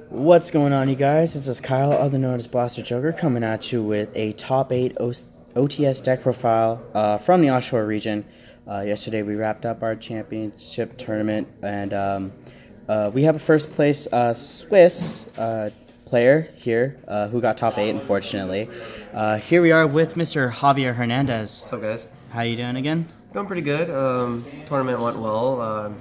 What's going on, you guys? This is Kyle, other known as Blaster Joker, coming at you with a top 8 OTS deck profile from the offshore region. Yesterday we wrapped up our championship tournament, and we have a first place Swiss player here who got top 8, unfortunately. Here we are with Mr. Javier Hernandez. What's up, guys? How you doing again? Doing pretty good. Tournament went well.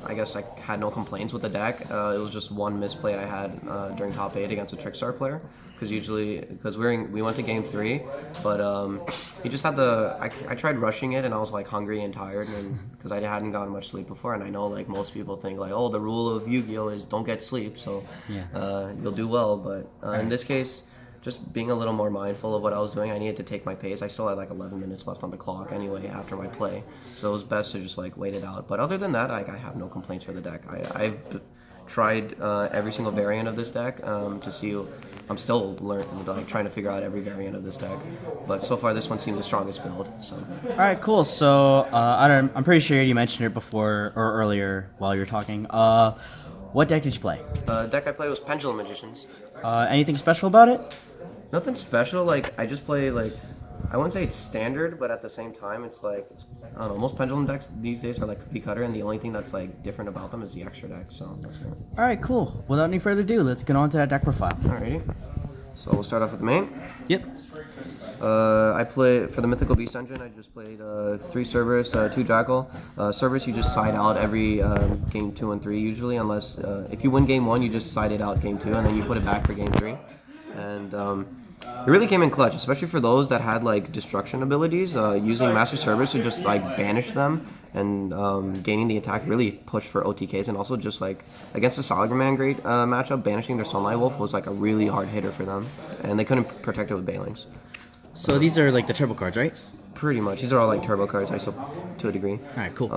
I guess I had no complaints with the deck. It was just one misplay I had during top 8 against a Trickstar player. Because we went to game 3, but he just had I tried rushing it, and I was like hungry and tired, and because I hadn't gotten much sleep before, and I know like most people think like, oh, the rule of Yu-Gi-Oh is don't get sleep, so you'll do well. But in this case, just being a little more mindful of what I was doing, I needed to take my pace. I still had like 11 minutes left on the clock anyway after my play, so it was best to just like wait it out. But other than that, I have no complaints for the deck. I've tried every single variant of this deck to see. I'm still learning, like trying to figure out every variant of this deck, but so far this one seems the strongest build. So. All right, cool. So I'm pretty sure you mentioned it before or earlier while you were talking. What deck did you play? Deck I played was Pendulum Magicians. Anything special about it? Nothing special. Like I just play like, I wouldn't say it's standard, but at the same time, it's like I don't know. Most Pendulum decks these days are like cookie cutter, and the only thing that's like different about them is the extra deck. So that's it. All right, cool. Without any further ado, let's get on to that deck profile. Alrighty. So we'll start off with the main. Yep. I play for the Mythical Beast Engine. I just played 3 Cerberus, 2 Jackal. Cerberus, you just side out every game 2 and 3 usually, unless if you win game 1, you just side it out game 2, and then you put it back for game 3. And it really came in clutch, especially for those that had like destruction abilities. Using Master Cerberus to just like banish them and gaining the attack really pushed for OTKs, and also just like against the Salagram great matchup, banishing their Sunlight Wolf was like a really hard hitter for them, and they couldn't protect it with Bailings. So these are like the turbo cards, right? Pretty much. These are all like turbo cards, I suppose, to a degree. All right, cool.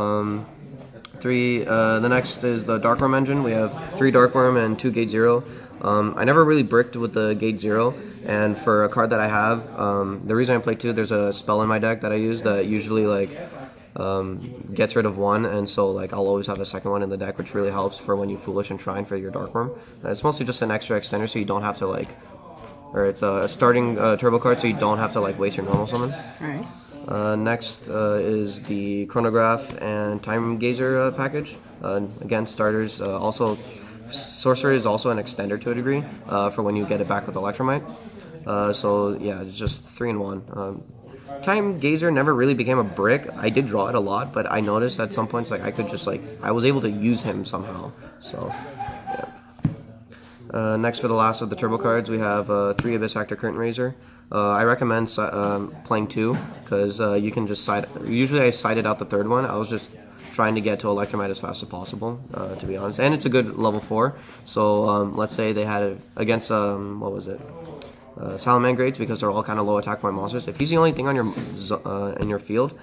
The next is the Darkworm engine. We have 3 Darkworm and 2 Gate 0. I never really bricked with the Gate 0, and for a card that I have, the reason I play 2, there's a spell in my deck that I use that usually like gets rid of 1, and so like I'll always have a second one in the deck, which really helps for when you Foolish and Shrine for your Darkworm. It's mostly just an extra extender, so you don't have to like, or it's a starting turbo card, so you don't have to like waste your normal summon. All right. Next is the Chronograph and Time Gazer package. Again, starters. Also, Sorcerer is also an extender to a degree for when you get it back with Electromite. So yeah, it's just 3 in 1. Time Gazer never really became a brick. I did draw it a lot, but I noticed at some points like I could just like I was able to use him somehow. So yeah. Next, for the last of the turbo cards, we have 3 Abyss Actor Curtain Raiser. I recommend playing 2 because you can just side. Usually I sided out the third one. I was just trying to get to Electromite as fast as possible, to be honest. And it's a good level 4. So let's say they had it against what was it? Salamangrades, because they're all kind of low attack point monsters. If he's the only thing on your in your field,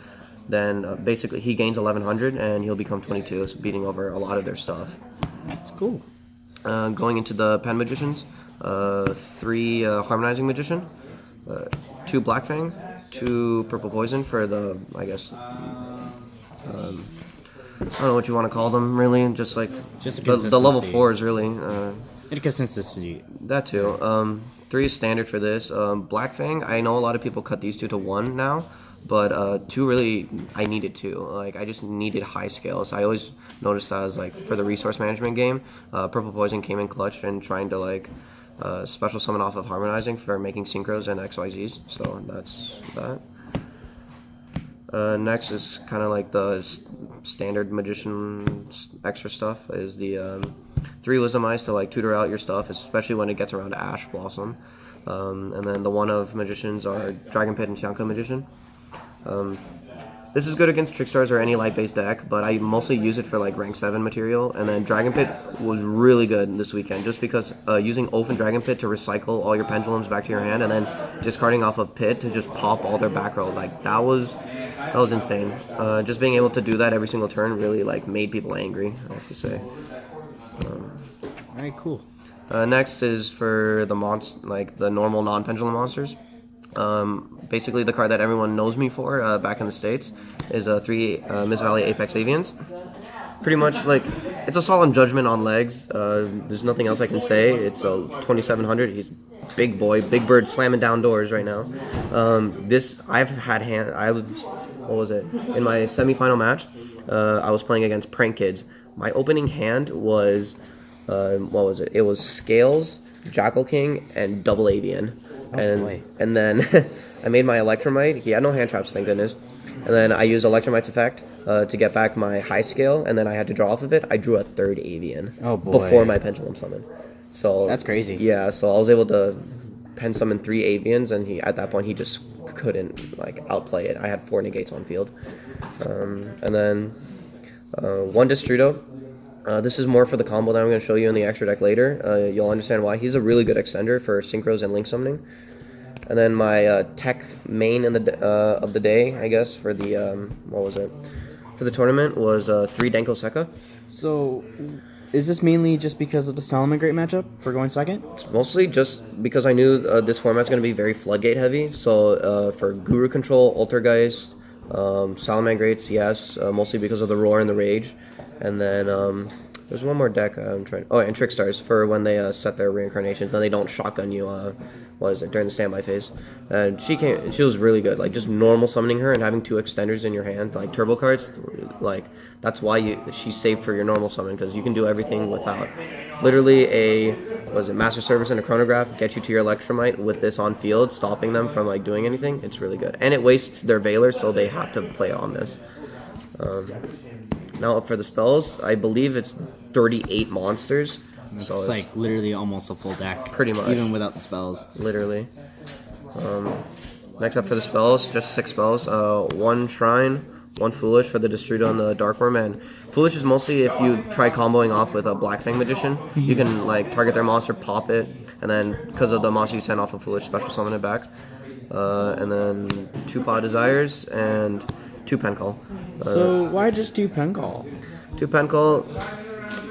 then basically he gains 1100 and he'll become 22, so beating over a lot of their stuff. That's cool. Going into the Pen Magicians, 3 Harmonizing Magician, 2 Black Fang, 2 Purple Poison for the, I guess, I don't know what you want to call them, really, just like the level 4s, really. Inconsistency. That too. 3 is standard for this. Black Fang, I know a lot of people cut these 2 to 1 now, but 2 really, I needed 2. Like, I just needed high scales. I always noticed that as, like, for the resource management game, Purple Poison came in clutch and trying to, like, special summon off of Harmonizing for making Synchros and XYZs, so that's that. Next is kind of like the standard Magician extra stuff, is the 3 Wisdom Eyes to like tutor out your stuff, especially when it gets around to Ash Blossom. And then the 1 of Magicians are Dragon Pit and Shanka Magician. This is good against Trickstars or any light-based deck, but I mostly use it for like rank 7 material. And then Dragon Pit was really good this weekend, just because using Oath and Dragon Pit to recycle all your pendulums back to your hand, and then discarding off of Pit to just pop all their back row, like that was insane. Just being able to do that every single turn really like made people angry, I have to say. All right, cool. Next is for the the normal non-pendulum monsters. Basically, the card that everyone knows me for back in the States is 3 Miss Valley Apex Avians. pretty much like it's a solemn judgment on legs. There's nothing else I can say. It's a 2700. He's big boy, big bird slamming down doors right now. This I've had hand. I was what was it in my semifinal match? I was playing against Prank Kids. My opening hand was what was it? It was Scales, Jackal King, and Double Avian. And then I made my Electromite. He had no hand traps, thank goodness. And then I used Electromite's effect to get back my high scale, and then I had to draw off of it. I drew a third Avian before my Pendulum Summon. So That's crazy. Yeah, so I was able to pen summon 3 Avians, and at that point he just couldn't like outplay it. I had 4 negates on field, and then 1 Destrudo. This is more for the combo that I'm going to show you in the extra deck later. You'll understand why. He's a really good extender for synchros and link summoning. And then my tech main in the of the day, I guess, for the what was it? For the tournament was 3 Denko Sekka. So, is this mainly just because of the Salamangreat matchup for going second? It's mostly just because I knew this format's going to be very floodgate heavy. So for Guru Control, Altergeist, Salamangreats, yes, mostly because of the Roar and the Rage. And then there's one more deck I'm trying. Oh, and Trickstars for when they set their reincarnations and they don't shotgun you. What is it during the standby phase? And she was really good. Like just normal summoning her and having 2 extenders in your hand, like turbo cards. Like that's why she's safe for your normal summon because you can do everything without. Literally Master Service and a Chronograph get you to your Electromite with this on field, stopping them from like doing anything. It's really good, and it wastes their Veiler, so they have to play on this. Now up for the spells, I believe it's 38 monsters. It's like literally almost a full deck. Pretty much. Even without the spells. Literally. Next up for the spells, just 6 spells. 1 Shrine, 1 Foolish for the Destrudo and the Dark Worm. And Foolish is mostly if you try comboing off with a Black Fang Magician. You can like target their monster, pop it, and then because of the monster you send off a Foolish, special summon it back. And then 2 Paw Desires and 2 Pen Call. So why just 2 Pen Call? 2 Pen Call.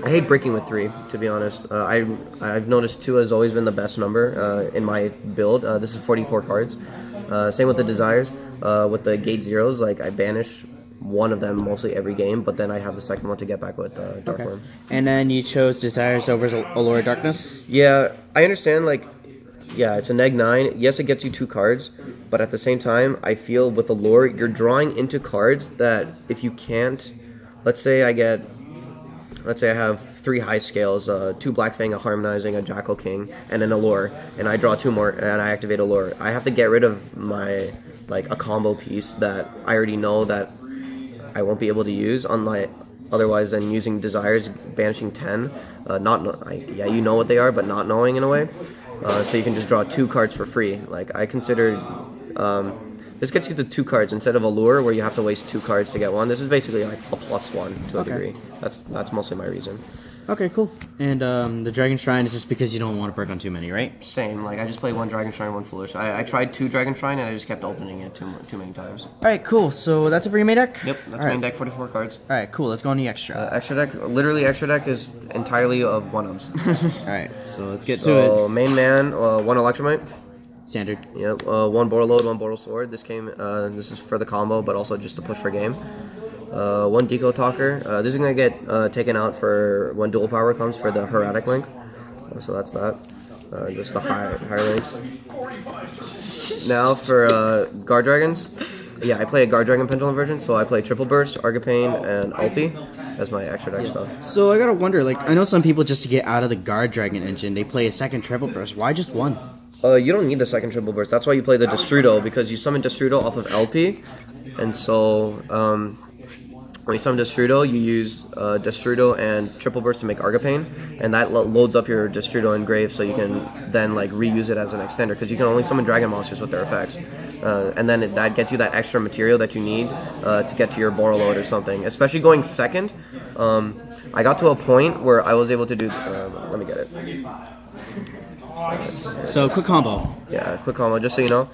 I hate breaking with 3, to be honest. I've noticed 2 has always been the best number in my build. This is 44 cards. Same with the Desires. With the Gate Zeros, like I banish one of them mostly every game, but then I have the second one to get back with Dark Worm. And then you chose Desires over Allure of Darkness? Yeah, I understand, like, yeah, it's a neg 9. Yes, it gets you 2 cards, but at the same time, I feel with Allure, you're drawing into cards that if you can't, let's say I have 3 high scales, 2 Black Fang, a Harmonizing, a Jackal King, and an Allure, and I draw 2 more, and I activate Allure. I have to get rid of my, like, a combo piece that I already know that I won't be able to use, otherwise than using Desires, banishing 10, you know what they are, but not knowing in a way. So you can just draw 2 cards for free. Like, I consider, this gets you to 2 cards instead of Allure, where you have to waste 2 cards to get 1. This is basically like a +1 to a degree. That's mostly my reason. Okay, cool. And the Dragon Shrine is just because you don't want to burn on too many, right? Same. Like, I just played 1 Dragon Shrine, 1 Foolish. I tried 2 Dragon Shrine, and I just kept opening it too many times. All right, cool. So that's it for your main deck? Yep, that's main deck, 44 cards. All right, cool. Let's go on the extra. Extra deck, literally extra deck is entirely of 1-ofs. All right, so let's get to it. So, main man, 1 Electromite. Standard. Yep, 1 Borreload, 1 Borrel Sword. This is for the combo, but also just to push for game. 1 Deco Talker. This is going to get taken out for when Dual Power comes for the Heretic Link. So that's that. Just the higher links. Now for Guard Dragons. Yeah, I play a Guard Dragon Pendulum version, so I play Triple Burst, Argapane, and Alpi as my extra deck stuff. So I gotta wonder, like, I know some people just to get out of the Guard Dragon engine, they play a second Triple Burst. Why just 1? You don't need the second Triple Burst. That's why you play the Destrudo, because you summon Destrudo off of LP, and so when you summon Destrudo, you use Destrudo and Triple Burst to make Argapane, and that loads up your Destrudo engrave, so you can then like reuse it as an extender, because you can only summon dragon monsters with their effects, and then that gets you that extra material that you need to get to your Borreload or something. Especially going second, I got to a point where I was able to do. Let me get it. So quick combo. Yeah, quick combo. Just so you know,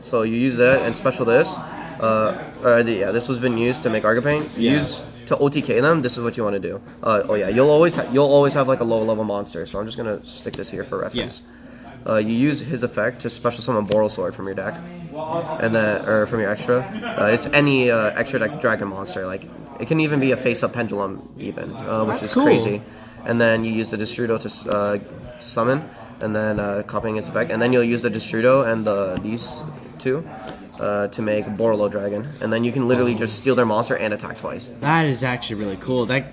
so you use that and special this. This has been used to make Argapane. Use to OTK them. This is what you want to do. You'll always have like a low level monster. So I'm just gonna stick this here for reference. You use his effect to special summon Borrel Sword from your deck, and then from your extra. It's any extra deck dragon monster. Like it can even be a face-up pendulum, even, which That's is cool. crazy. And then you use the Destrudo to summon, and then copying its effect. And then you'll use the Destrudo and these two to make Borolo Dragon. And then you can literally just steal their monster and attack twice. That is actually really cool. That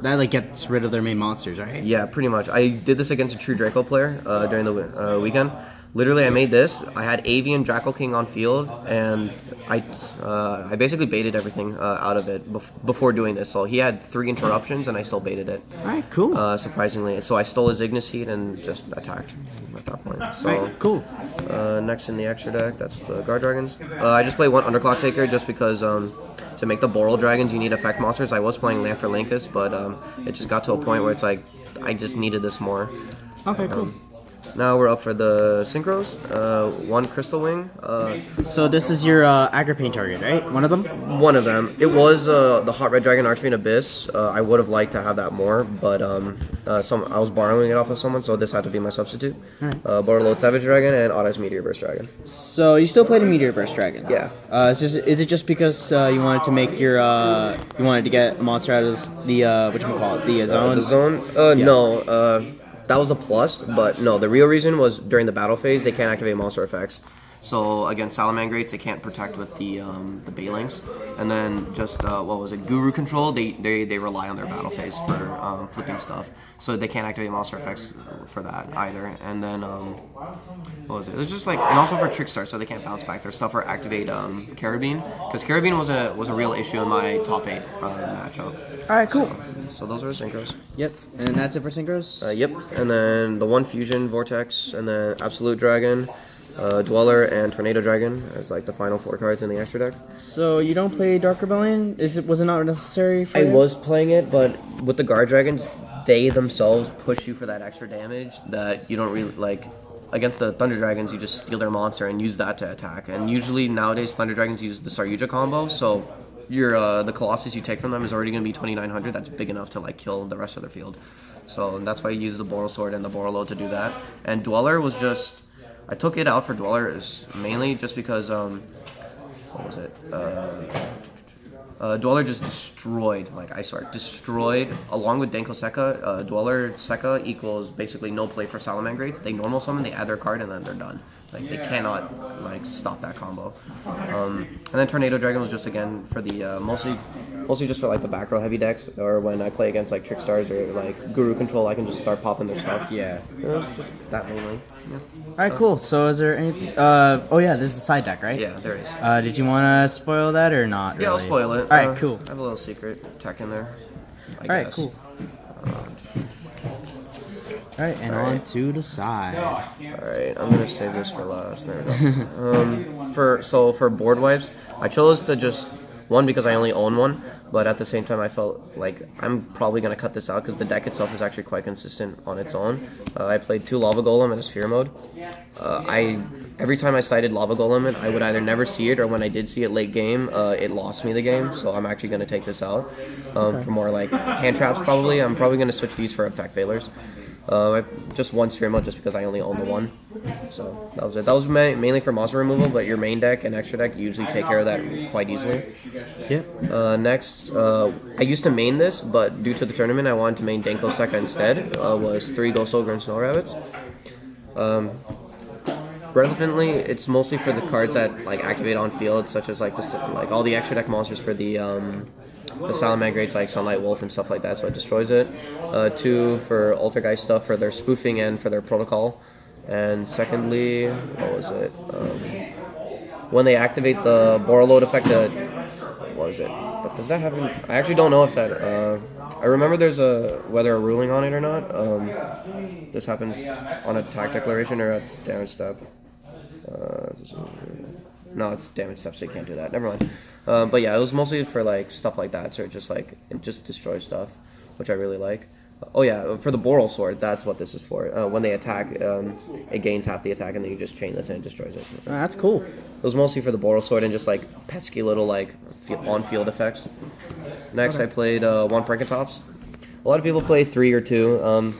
like gets rid of their main monsters, right? Yeah, pretty much. I did this against a True Draco player during the weekend. Literally, I made this. I had Avian Draco King on field, and I basically baited everything out of it before doing this. So he had 3 interruptions, and I still baited it. All right, cool. Surprisingly, so I stole his Ignis Heat and just attacked at that point. So All right, cool. next in the extra deck, that's the Guard Dragons. I just play 1 Underclock Taker just because to make the Boral Dragons, you need effect monsters. I was playing Land for Linkus, but it just got to a point where it's like I just needed this more. Okay, cool. Now we're up for the Synchros. 1 Crystal Wing. So this is your Agripane target, right? One of them? One of them. It was the Hot Red Dragon Archfiend Abyss. I would have liked to have that more, but I was borrowing it off of someone, so this had to be my substitute. Alright. Borderlord Savage Dragon and OTS Meteor Burst Dragon. So you still played a Meteor Burst Dragon? Yeah. Is it just because you wanted to make your you wanted to get a monster out of the whatchamacallit, the zone? The zone? Yeah. No. That was a plus, but no, the real reason was during the battle phase, they can't activate monster effects. So against Salamangrates, they can't protect with the Bailings. And then just, what was it, Guru Control, they rely on their battle phase for flipping stuff. So they can't activate monster effects for that either. And then, what was it? It was just like, and also for Trickstar, so they can't bounce back their stuff or activate Carabine. Because Carabine was a real issue in my top 8 matchup. Alright, cool. So those are synchros. Yep, and that's it for synchros? Yep, and then the 1 Fusion Vortex, and then Absolute Dragon, Dweller, and Tornado Dragon as like the final 4 cards in the extra deck. So you don't play Dark Rebellion? Was it not necessary for I you? was playing it, but with the Guard Dragons, they themselves push you for that extra damage that you don't really like. Against the Thunder Dragons, you just steal their monster and use that to attack. And usually nowadays, Thunder Dragons use the Saryuja combo, so the Colossus you take from them is already going to be 2,900. That's big enough to like kill the rest of their field. So that's why you use the Boral Sword and the Borolo to do that. And Dweller was just, I took it out for Dweller mainly just because what was it? Dweller just destroyed, like I swear, destroyed, along with Denko Sekka. Dweller Sekka equals basically no play for Salamangrates. They normal summon, they add their card, and then they're done. Like, they cannot, like, stop that combo. And then Tornado Dragon was just, again, for the, mostly just for, like, the back row heavy decks, or when I play against, like, Trickstars or, like, Guru Control, I can just start popping their stuff. Yeah. It was just that mainly, yeah. Alright, cool. So is there anything... oh yeah, there's a side deck, right? Yeah, there is. Did you want to spoil that or not? Yeah, I'll really? spoil it. Alright, cool. I have a little secret tech in there, I Alright, guess. cool. Alright, and on to the side. Alright, I'm gonna save this for last. There we go. For board wipes, I chose to just one because I only own one, but at the same time I felt like I'm probably gonna cut this out because the deck itself is actually quite consistent on its own. I played 2 Lava Golem in a Sphere mode. Every time I sighted Lava Golem I would either never see it, or when I did see it late game, it lost me the game. So I'm actually gonna take this out for more like hand traps. Probably I'm probably gonna switch these for effect failures. Just 1 Sphere mode just because I only own the 1. So that was it. That was mainly for monster removal, but your main deck and extra deck usually take care of that quite easily. Yeah. Next, I used to main this, but due to the tournament I wanted to main Denko Sekka instead. Was 3 Ghost Ogre and Snow Rabbits. Relevantly, it's mostly for the cards that like activate on field, such as like all the extra deck monsters for the Salamangrates, like Sunlight Wolf and stuff like that, so it destroys it. 2 for Altergeist stuff for their spoofing and for their protocol. And secondly, what was it? When they activate the Boroload effect, what was it? But does that happen? I actually don't know if that. I remember there's whether a ruling on it or not. This happens on attack declaration or at damage step. No, it's damage step, so you can't do that. Never mind. But yeah, it was mostly for like stuff like that, so it just destroys stuff, which I really like. Oh yeah, for the Boral Sword, that's what this is for. When they attack, it gains half the attack, and then you just chain this and it destroys it. That's cool. It was mostly for the Boral Sword and just like pesky little like on-field effects. Next, I played 1 Prankatops. A lot of people play 3 or 2.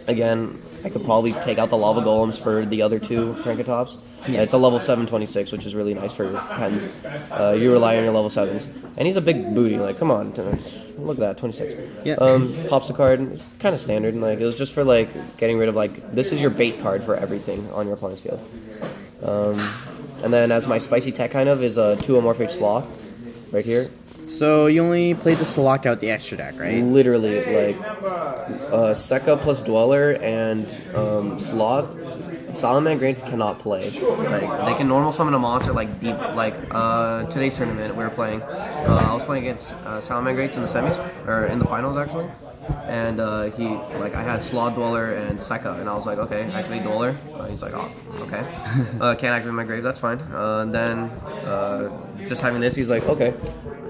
Again, I could probably take out the lava golems for the other two Crankatops. Yeah, it's a level 726, which is really nice for pens. You rely on your level 7s. And he's a big booty, like, come on. Look at that, 26. Yeah. Pops a card, it's kind of standard. And, like, it was just for, like, getting rid of, like, this is your bait card for everything on your opponent's field. And then as my spicy tech kind of is a 2 Amorphic Sloth right here. So you only played this to lock out the extra deck, right? Literally, like, Sekka plus Dweller and Sloth, Salamangreats cannot play. Like, they can normal summon a monster, like, deep, like, today's tournament we were playing. I was playing against Salamangreats in the semis, or in the finals, actually. And I had Sloth, Dweller, and Sekka, and I was like, okay, activate Dweller. He's like, oh, okay. Can't activate my grave, that's fine. Then, just having this, he's like, okay.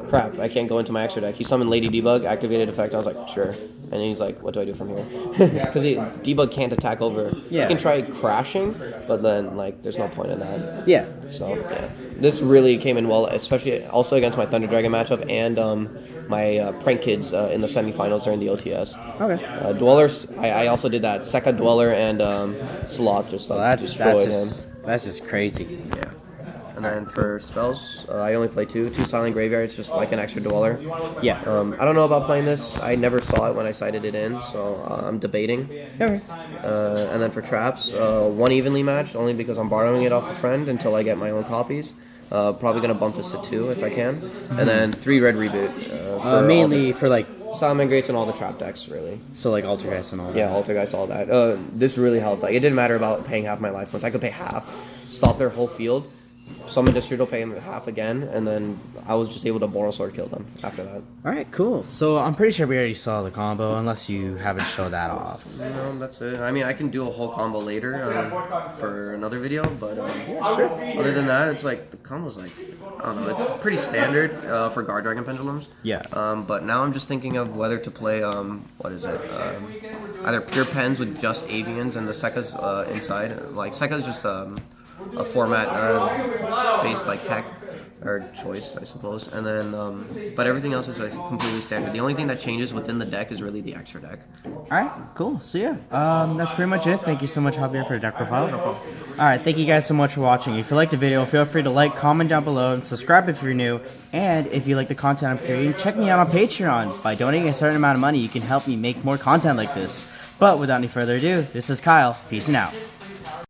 Crap, I can't go into my extra deck. He summoned Lady Debug, activated effect. I was like, sure. And then he's like, what do I do from here? Because Debug can't attack over. Yeah. He can try crashing, but then, like, there's no point in that. Yeah. So, yeah. This really came in well, especially also against my Thunder Dragon matchup and my Prank Kids in the semifinals during the OTS. Okay. Dwellers, I also did that. Sekka, Dweller, and Sloth just, like, destroyed him. That's just crazy. Yeah. And then for spells, I only play two Silent Graveyards, just like an extra Dweller. Yeah. I don't know about playing this. I never saw it when I sighted it in, so I'm debating. Okay. And then for traps, one evenly matched, only because I'm borrowing it off a friend until I get my own copies. Probably going to bump this to 2 if I can. And then 3 red reboot. Mainly for, like, Salamangreats and all the trap decks, really. so, like, Altergeist and all that. Yeah, Altergeist, all that. This really helped. Like, it didn't matter about paying half my life points. I could pay half, stop their whole field, summon Distrital, pay him half again, and then I was just able to Boral Sword kill them after that. Alright, cool. So I'm pretty sure we already saw the combo, unless you haven't showed that off. No, that's it. I mean, I can do a whole combo later for another video, but sure. Other than that, it's like, the combo's like, I don't know, it's pretty standard for Guard Dragon Pendulums. Yeah. But now I'm just thinking of whether to play, what is it? Either Pure Pens with just Avians and the Sekka's inside. Like, Sekka's just a format based like tech or choice, I suppose, and then but everything else is like completely standard. The only thing that changes within the deck is really the extra deck. Alright, cool. So yeah, that's pretty much it. Thank you so much, Javier, for the deck profile. Alright, thank you guys so much for watching. If you liked the video, feel free to like, comment down below, and subscribe if you're new. And if you like the content I'm creating, check me out on Patreon. By donating a certain amount of money, you can help me make more content like this. But without any further ado, this is Kyle. Peace and out.